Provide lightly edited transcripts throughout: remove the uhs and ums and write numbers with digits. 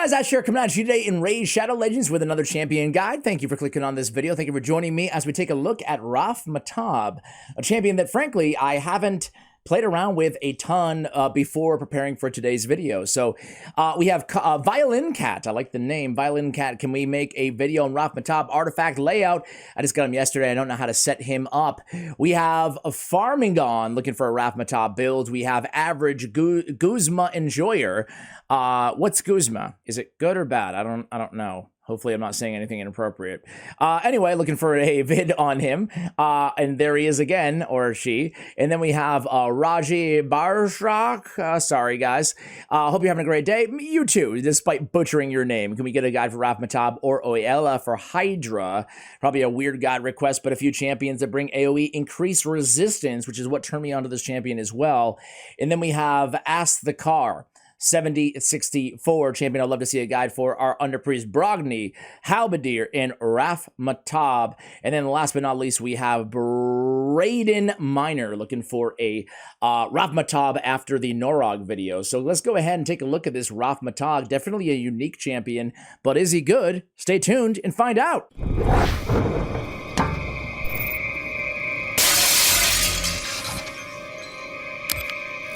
Guys, Asher coming at you today in Raid Shadow Legends with another champion guide. Thank you for clicking on this video. Thank you for joining me as we take a look at Raf-Matab, a champion that frankly I haven't played around with a ton before preparing for today's video. So we have Violin Cat. I like the name, Violin Cat. Can we make a video on Raf-Matab artifact layout? I just got him yesterday. I don't know how to set him up. We have a Farmingon looking for a Raf-Matab build. We have average Guzma Enjoyer. What's Guzma? Is it good or bad? I don't know. Hopefully I'm not saying anything inappropriate. Anyway, looking for a vid on him. And there he is again, or she. And then we have Raji Barshak. Sorry, guys. Hope you're having a great day. You too, despite butchering your name. Can we get a guide for Raf-Matab or Oella for Hydra? Probably a weird guide request, but a few champions that bring AoE increased resistance, which is what turned me onto this champion as well. And then we have Ask the Car. 7064 champion I'd love to see a guide for are Underpriest Brogni, Halberdier, and Raf-Matab. And then last but not least, we have Braden Miner looking for a Raf-Matab after the Norog video. So let's go ahead and take a look at this Raf-Matab. Definitely a unique champion, but is he good? Stay tuned and find out.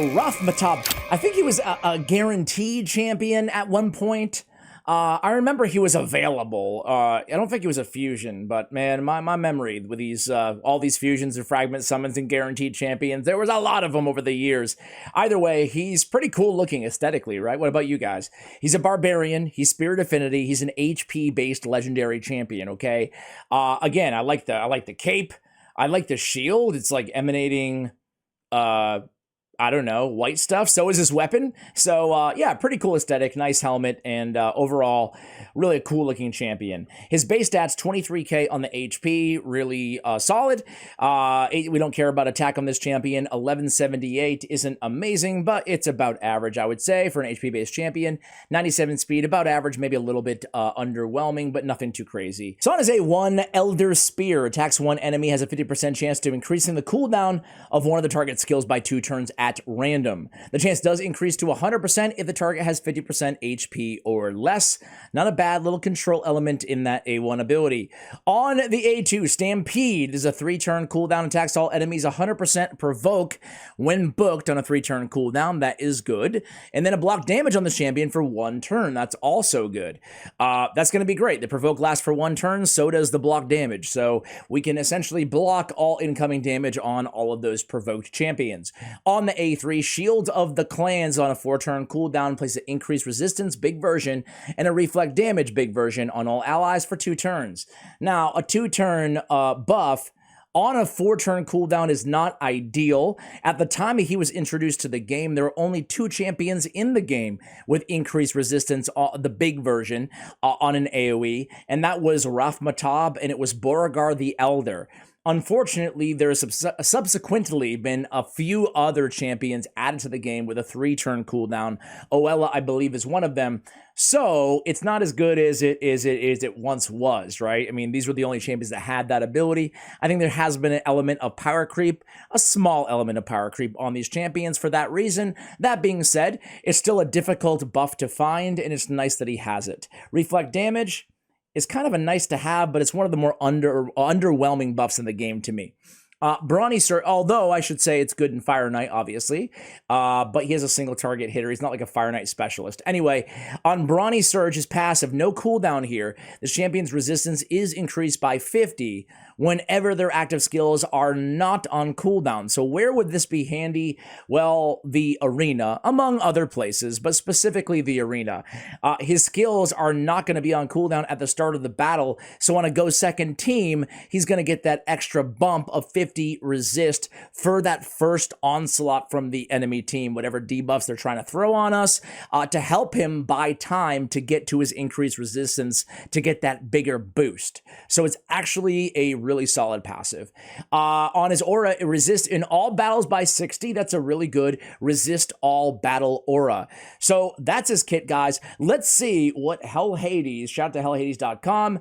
Raf-Matab, I think he was a guaranteed champion at one point. I remember he was available. I don't think he was a fusion, but man, my memory with these all these fusions and fragment summons and guaranteed champions, there was a lot of them over the years. Either way, he's pretty cool looking aesthetically, right? What about you guys? He's a barbarian. He's Spirit Affinity. He's an HP based legendary champion. Okay. Again, I like the cape. I like the shield. It's like emanating. I don't know, white stuff. So is this weapon. So yeah, pretty cool aesthetic, nice helmet, and overall, really a cool looking champion. His base stats, 23k on the HP, really solid. We don't care about attack on this champion. 1178 isn't amazing, but it's about average, I would say, for an HP-based champion. 97 speed, about average, maybe a little bit underwhelming, but nothing too crazy. So on his A1, Elder Spear, attacks one enemy, has a 50% chance to increasing the cooldown of one of the target skills by 2 turns at random. The chance does increase to 100% if the target has 50% HP or less. Not a bad little control element in that A1 ability. On the A2, Stampede is a 3-turn cooldown, attacks all enemies 100% provoke when booked on a 3-turn cooldown. That is good. And then a block damage on the champion for 1 turn. That's also good. That's going to be great. The provoke lasts for 1 turn, so does the block damage. So we can essentially block all incoming damage on all of those provoked champions. On the A3, Shield of the Clans on a 4-turn cooldown, place an increased resistance, big version, and a reflect damage, big version, on all allies for 2 turns. Now, a 2-turn buff on a 4-turn cooldown is not ideal. At the time he was introduced to the game, there were only 2 champions in the game with increased resistance, the big version, on an AoE, and that was Raf-Matab, and it was Beauregard the Elder. Unfortunately, there has subsequently been a few other champions added to the game with a 3-turn cooldown. Oella, I believe, is one of them. So it's not as good as it once was, right? I mean, these were the only champions that had that ability. I think there has been an element of power creep, a small element of power creep on these champions for that reason. That being said, it's still a difficult buff to find, and it's nice that he has it. Reflect damage is kind of a nice to have, but it's one of the more underwhelming buffs in the game to me. Brawny Surge, although I should say it's good in Fire Knight, obviously, but he has a single target hitter. He's not like a Fire Knight specialist. Anyway, on Brawny Surge, his passive, no cooldown here. The champion's resistance is increased by 50 whenever their active skills are not on cooldown. So where would this be handy? Well, the arena, among other places, but specifically the arena. His skills are not going to be on cooldown at the start of the battle, so on a go second team, he's going to get that extra bump of 50 resist for that first onslaught from the enemy team, whatever debuffs they're trying to throw on us, to help him buy time to get to his increased resistance to get that bigger boost. So it's actually a really solid passive. On his aura, it resists in all battles by 60. That's a really good resist all battle aura. So that's his kit, guys. Let's see what Hell Hades, shout out to hellhades.com,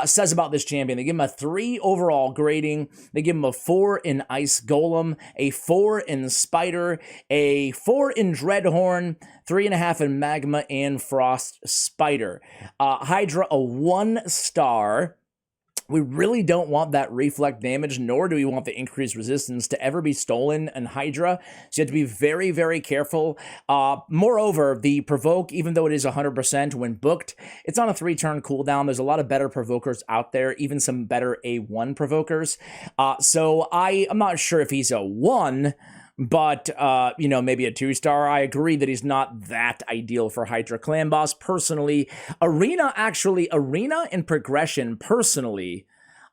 says about this champion. They give him a 3 overall grading. They give him a 4 in Ice Golem, a 4 in Spider, a 4 in Dreadhorn, 3.5 in Magma and Frost Spider. Hydra, a 1 star. We really don't want that reflect damage, nor do we want the increased resistance to ever be stolen in Hydra, so you have to be very, very careful. Moreover, the Provoke, even though it is 100% when booked, it's on a 3-turn cooldown. There's a lot of better Provokers out there, even some better A1 Provokers. So I'm not sure if he's a 1, but, you know, maybe a 2-star. I agree that he's not that ideal for Hydra Clan Boss. Personally, Arena and Progression, personally,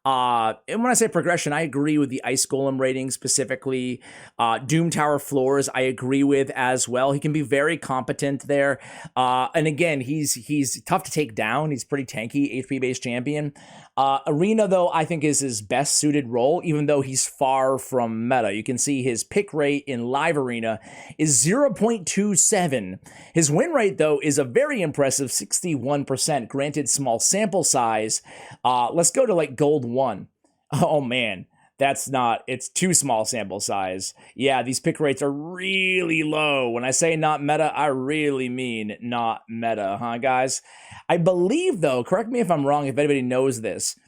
and when I say progression, I agree with the Ice Golem rating specifically. Doom Tower Floors, I agree with as well. He can be very competent there. And again, he's tough to take down. He's pretty tanky, HP-based champion. Arena, though, I think is his best suited role, even though he's far from meta. You can see his pick rate in live Arena is 0.27. His win rate, though, is a very impressive 61%. Granted, small sample size. Let's go to like Gold 1. Oh, man. It's too small sample size. Yeah, these pick rates are really low. When I say not meta, I really mean not meta, huh, guys? I believe, though, correct me if I'm wrong, if anybody knows this,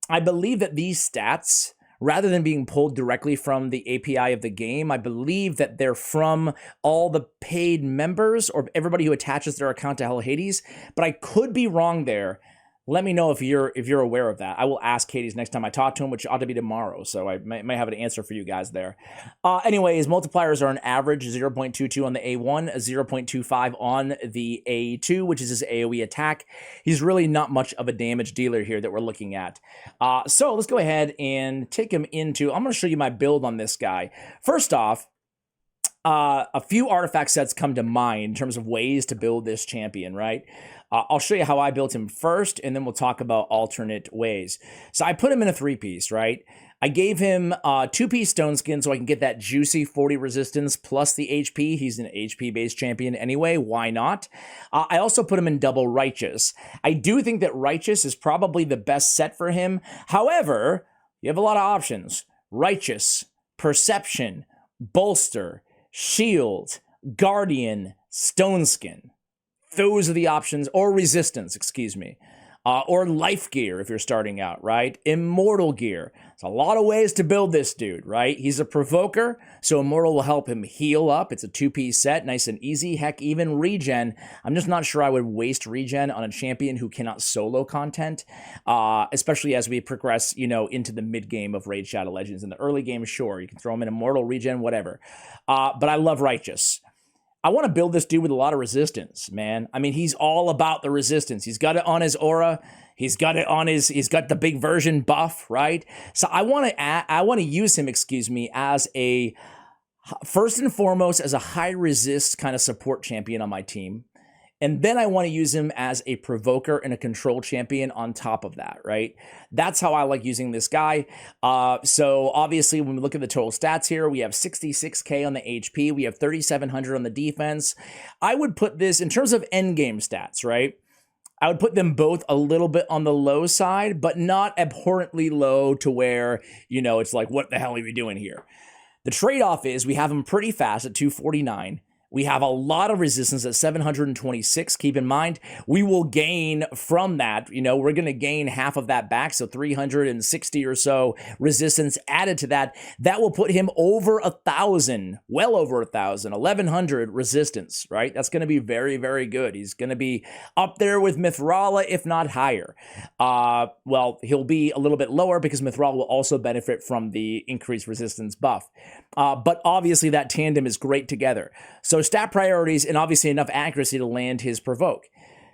I believe that these stats, rather than being pulled directly from the API of the game, I believe that they're from all the paid members or everybody who attaches their account to Hell Hades, but I could be wrong there. Let me know if you're aware of that. I will ask Hades next time I talk to him, which ought to be tomorrow, so I may have an answer for you guys there. Anyways, multipliers are an average 0.22 on the A1, 0.25 on the A2, which is his AoE attack. He's really not much of a damage dealer here that we're looking at. So let's go ahead and take him into... I'm going to show you my build on this guy. First off, a few artifact sets come to mind in terms of ways to build this champion, right? I'll show you how I built him first, and then we'll talk about alternate ways. So I put him in a 3-piece, right? I gave him 2-piece Stone Skin so I can get that juicy 40 resistance plus the HP. He's an HP-based champion anyway. Why not? I also put him in double Righteous. I do think that Righteous is probably the best set for him. However, you have a lot of options. Righteous, Perception, Bolster, Shield, Guardian, Stone Skin. Those are the options, or Resistance, excuse me. Or Life Gear if you're starting out, right? Immortal Gear. There's a lot of ways to build this dude, right? He's a Provoker, so Immortal will help him heal up. It's a 2-piece set, nice and easy. Heck, even regen. I'm just not sure I would waste regen on a champion who cannot solo content, especially as we progress, you know, into the mid-game of Raid Shadow Legends. In the early game, sure, you can throw him in Immortal, regen, whatever. But I love Righteous. I want to build this dude with a lot of resistance, man. I mean, he's all about the resistance. He's got it on his aura. He's got the big version buff, right? So I want to use him, as a, first and foremost, as a high resist kind of support champion on my team. And then I want to use him as a Provoker and a control champion on top of that, right? That's how I like using this guy. So obviously, when we look at the total stats here, we have 66k on the HP. We have 3,700 on the defense. I would put this, in terms of endgame stats, right? I would put them both a little bit on the low side, but not abhorrently low to where, you know, it's like, what the hell are we doing here? The trade-off is we have him pretty fast at 249. We have a lot of resistance at 726. Keep in mind, we will gain from that. You know, we're going to gain half of that back, so 360 or so resistance added to that. That will put him over 1,000, well over 1,000, 1,100 resistance, right? That's going to be very, very good. He's going to be up there with Mithrala, if not higher. Well, he'll be a little bit lower because Mithrala will also benefit from the increased resistance buff. But obviously, that tandem is great together. So stat priorities and obviously enough accuracy to land his Provoke.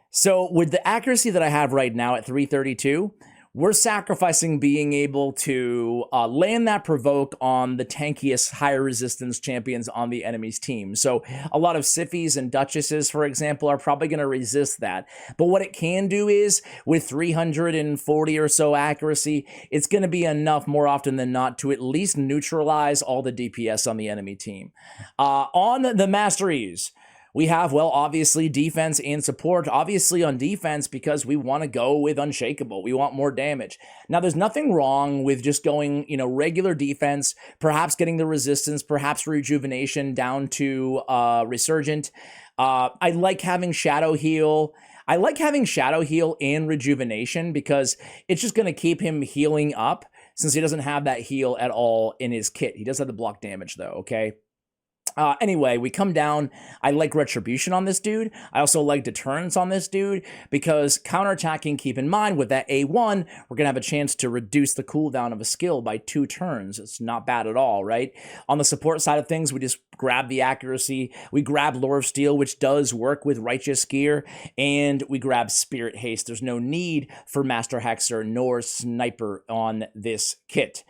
So with the accuracy that I have right now at 332, we're sacrificing being able to land that Provoke on the tankiest higher resistance champions on the enemy's team. So a lot of Siphies and Duchesses, for example, are probably going to resist that. But what it can do is, with 340 or so accuracy, it's going to be enough more often than not to at least neutralize all the DPS on the enemy team. On the Masteries, we have, well, obviously defense and support. Obviously on defense because we want to go with Unshakable. We want more damage. Now, there's nothing wrong with just going, regular defense, perhaps getting the resistance, perhaps rejuvenation down to Resurgent. I like having Shadow Heal. I like having Shadow Heal and Rejuvenation because it's just going to keep him healing up since he doesn't have that heal at all in his kit. He does have the block damage though, okay? Anyway, we come down. I like Retribution on this dude. I also like Deterrence on this dude because counterattacking, keep in mind, with that A1, we're going to have a chance to reduce the cooldown of a skill by 2 turns. It's not bad at all, right? On the support side of things, we just grab the accuracy. We grab Lore of Steel, which does work with Righteous Gear, and we grab Spirit Haste. There's no need for Master Hexer nor Sniper on this kit.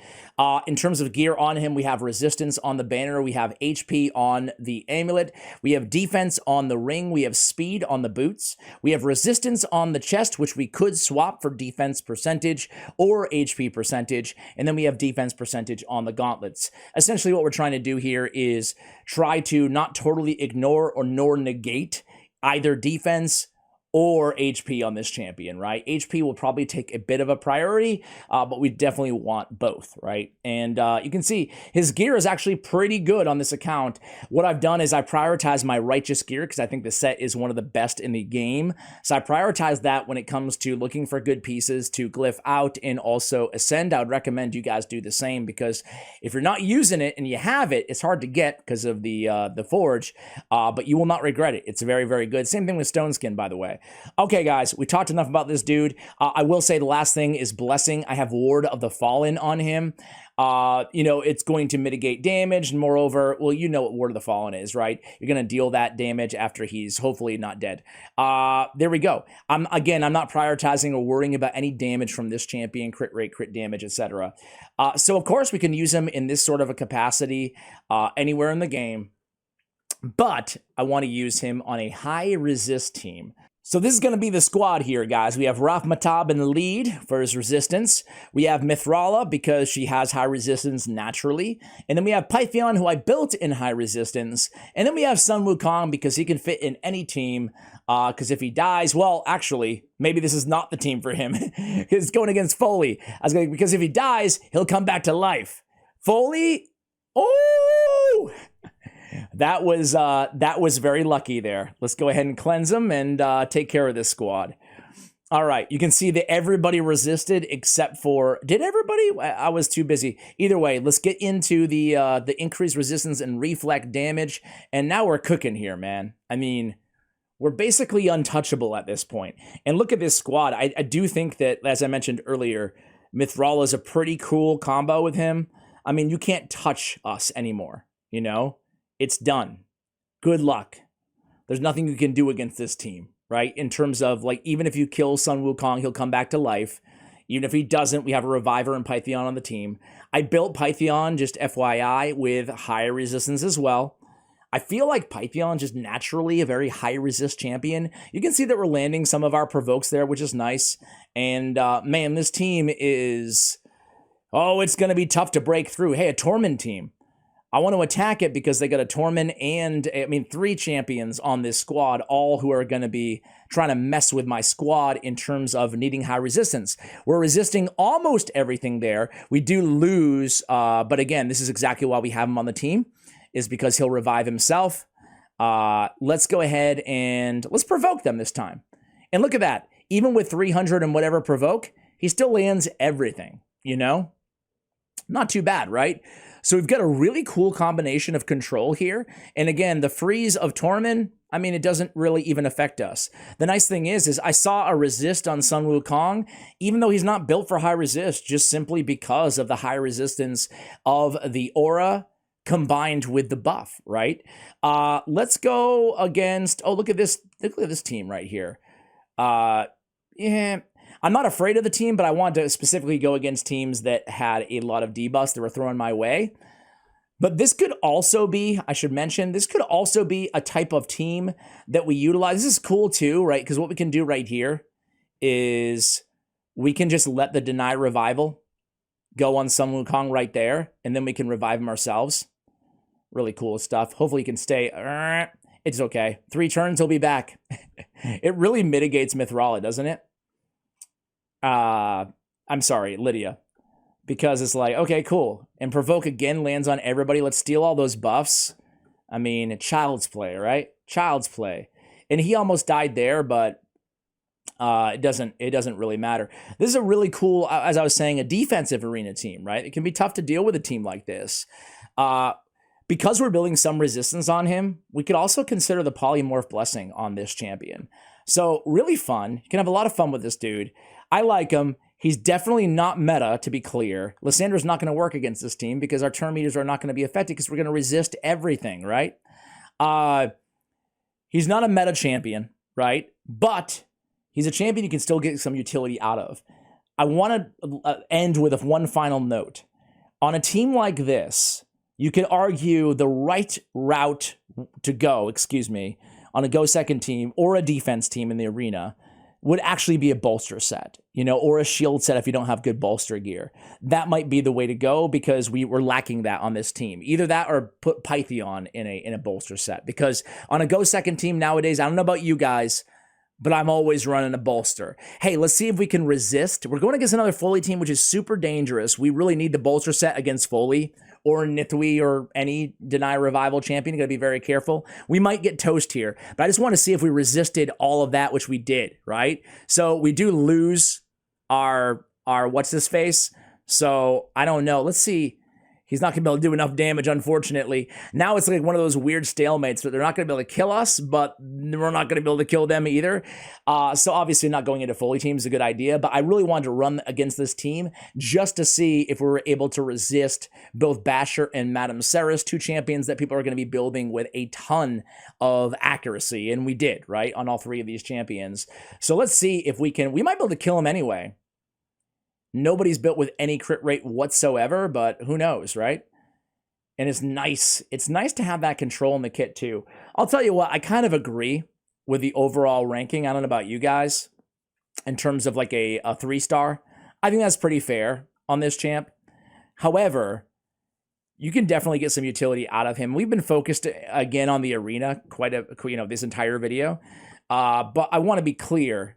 In terms of gear on him, we have Resistance on the banner. We have HP on the amulet. We have defense on the ring. We have speed on the boots. We have resistance on the chest, which we could swap for defense percentage or HP percentage. And then we have defense percentage on the gauntlets. Essentially what we're trying to do here is try to not totally ignore or nor negate either defense or HP on this champion, right? HP will probably take a bit of a priority, but we definitely want both, right? And you can see his gear is actually pretty good on this account. What I've done is I prioritize my Righteous Gear because I think the set is one of the best in the game. So I prioritize that when it comes to looking for good pieces to glyph out and also ascend. I would recommend you guys do the same because if you're not using it and you have it, it's hard to get because of the forge, but you will not regret it. It's very, very good. Same thing with Stone Skin, by the way. Okay, guys, we talked enough about this dude. I will say the last thing is Blessing. I have Ward of the Fallen on him. It's going to mitigate damage, and moreover, well, you know what Ward of the Fallen is, right? You're going to deal that damage after he's hopefully not dead. There we go. I'm not prioritizing or worrying about any damage from this champion, crit rate, crit damage, etc. So, of course, we can use him in this sort of a capacity anywhere in the game, but I want to use him on a high resist team. So this is going to be the squad here, guys. We have Raf-Matab in the lead for his resistance. We have Mithrala because she has high resistance naturally. And then we have Pythion, who I built in high resistance. And then we have Sun Wukong because he can fit in any team. Because if he dies, well, actually, maybe this is not the team for him. He's going against Foley. Because if he dies, he'll come back to life. Foley? Oh! That was very lucky there. Let's go ahead and cleanse him and take care of this squad. All right, you can see that everybody resisted except for... Did everybody? I was too busy. Either way, let's get into the increased resistance and reflect damage. And now we're cooking here, man. I mean, we're basically untouchable at this point. And look at this squad. I do think that, as I mentioned earlier, Mithrala is a pretty cool combo with him. I mean, you can't touch us anymore, you know? It's done. Good luck. There's nothing you can do against this team, right? In terms of, like, even if you kill Sun Wukong, he'll come back to life. Even if he doesn't, we have a Reviver and Pythion on the team. I built Pythion, just FYI, with high resistance as well. I feel like Pythion just naturally a very high resist champion. You can see that we're landing some of our provokes there, which is nice. And, man, this team is... Oh, it's going to be tough to break through. Hey, a Tormund team. I want to attack it because they got a Tormund and, 3 champions on this squad, all who are going to be trying to mess with my squad in terms of needing high resistance. We're resisting almost everything there. We do lose, but again, this is exactly why we have him on the team, is because he'll revive himself. Let's go ahead and let's provoke them this time. And look at that. Even with 300 and whatever provoke, he still lands everything, you know? Not too bad, right? So we've got a really cool combination of control here. And again, the freeze of Tormund, it doesn't really even affect us. The nice thing is I saw a resist on Sun Wukong, even though he's not built for high resist, just simply because of the high resistance of the aura combined with the buff, right? Let's go against, look at this team right here. Yeah. I'm not afraid of the team, but I wanted to specifically go against teams that had a lot of debuffs that were thrown my way. But this could also be, I should mention, this could also be a type of team that we utilize. This is cool too, right? Because what we can do right here is we can just let the deny revival go on Sun Wukong right there, and then we can revive him ourselves. Really cool stuff. Hopefully he can stay. It's okay. 3 turns, he'll be back. It really mitigates Mithrala, doesn't it? I'm sorry, Lydia. Because it's like, okay, cool. And Provoke again lands on everybody. Let's steal all those buffs. I mean, child's play, right? Child's play. And he almost died there, but it doesn't really matter. This is a really cool, as I was saying, a defensive arena team, right? It can be tough to deal with a team like this. Because we're building some resistance on him, we could also consider the Polymorph Blessing on this champion. So really fun. You can have a lot of fun with this dude. I like him. He's definitely not meta, to be clear. Lyssandra's not going to work against this team because our turn meters are not going to be affected because we're going to resist everything, right? He's not a meta champion, right? But he's a champion you can still get some utility out of. I want to end with one final note. On a team like this, you could argue the right route to go, on a go second team or a defense team in the arena would actually be a bolster set, or a shield set if you don't have good bolster gear. That might be the way to go because we were lacking that on this team. Either that or put Pythion in a bolster set, because on a go second team nowadays, I don't know about you guys, but I'm always running a bolster. Hey, let's see if we can resist. We're going against another Foley team, which is super dangerous. We really need the bolster set against Foley or UNQIUE or any Deny Revival champion. You got to be very careful. We might get toast here, but I just want to see if we resisted all of that, which we did, right? So we do lose our what's this face. So I don't know. Let's see. He's not going to be able to do enough damage, unfortunately. Now it's like one of those weird stalemates where they're not going to be able to kill us, but we're not going to be able to kill them either. So obviously not going into Foley team is a good idea, but I really wanted to run against this team just to see if we were able to resist both Basher and Madame Ceres, 2 champions that people are going to be building with a ton of accuracy, and we did, right, on all 3 of these champions. So let's see if we might be able to kill them anyway. Nobody's built with any crit rate whatsoever, but who knows, right? And it's nice. It's nice to have that control in the kit, too. I'll tell you what, I kind of agree with the overall ranking. I don't know about you guys in terms of like a 3-star. I think that's pretty fair on this champ. However, you can definitely get some utility out of him. We've been focused, again, on the arena this entire video. But I want to be clear.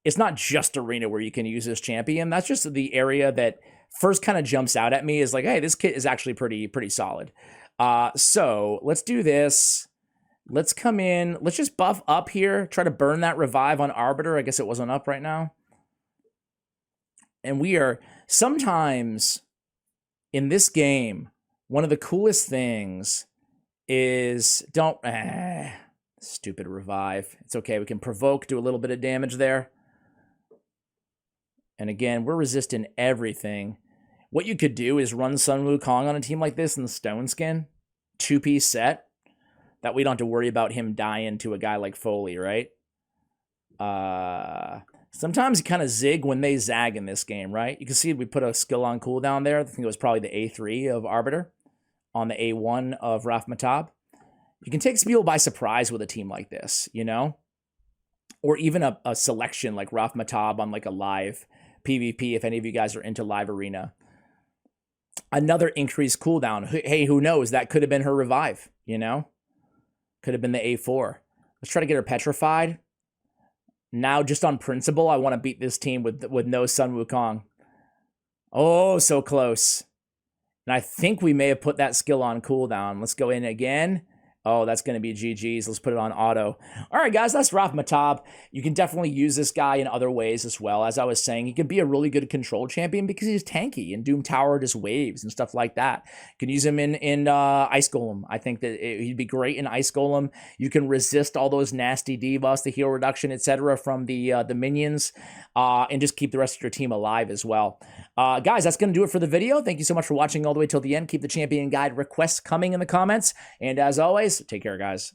It's not just arena where you can use this champion. That's just the area that first kind of jumps out at me is like, hey, this kit is actually pretty solid. So let's do this. Let's come in. Let's just buff up here. Try to burn that revive on Arbiter. I guess it wasn't up right now. And we are sometimes in this game, one of the coolest things is stupid revive. It's okay. We can provoke, do a little bit of damage there. And again, we're resisting everything. What you could do is run Sun Wukong on a team like this in the Stone Skin. 2-piece set. That we don't have to worry about him dying to a guy like Foley, right? Sometimes you kind of zig when they zag in this game, right? You can see we put a skill on cooldown there. I think it was probably the A3 of Arbiter on the A1 of Raf-Matab. You can take people by surprise with a team like this, Or even a selection like Raf-Matab on like a live PvP, if any of you guys are into live arena. Another increased cooldown. Hey, who knows? That could have been her revive, Could have been the A4. Let's try to get her petrified. Now, just on principle, I want to beat this team with no Sun Wukong. Oh, so close. And I think we may have put that skill on cooldown. Let's go in again. Oh, that's going to be GG's. Let's put it on auto. All right, guys, that's Raf-Matab. You can definitely use this guy in other ways as well. As I was saying, he could be a really good control champion because he's tanky, and Doom Tower just waves and stuff like that. You can use him in Ice Golem. I think that he'd be great in Ice Golem. You can resist all those nasty debuffs, the heal reduction, etc., from the minions, and just keep the rest of your team alive as well. Guys, that's going to do it for the video. Thank you so much for watching all the way till the end. Keep the champion guide requests coming in the comments. And as always, take care, guys.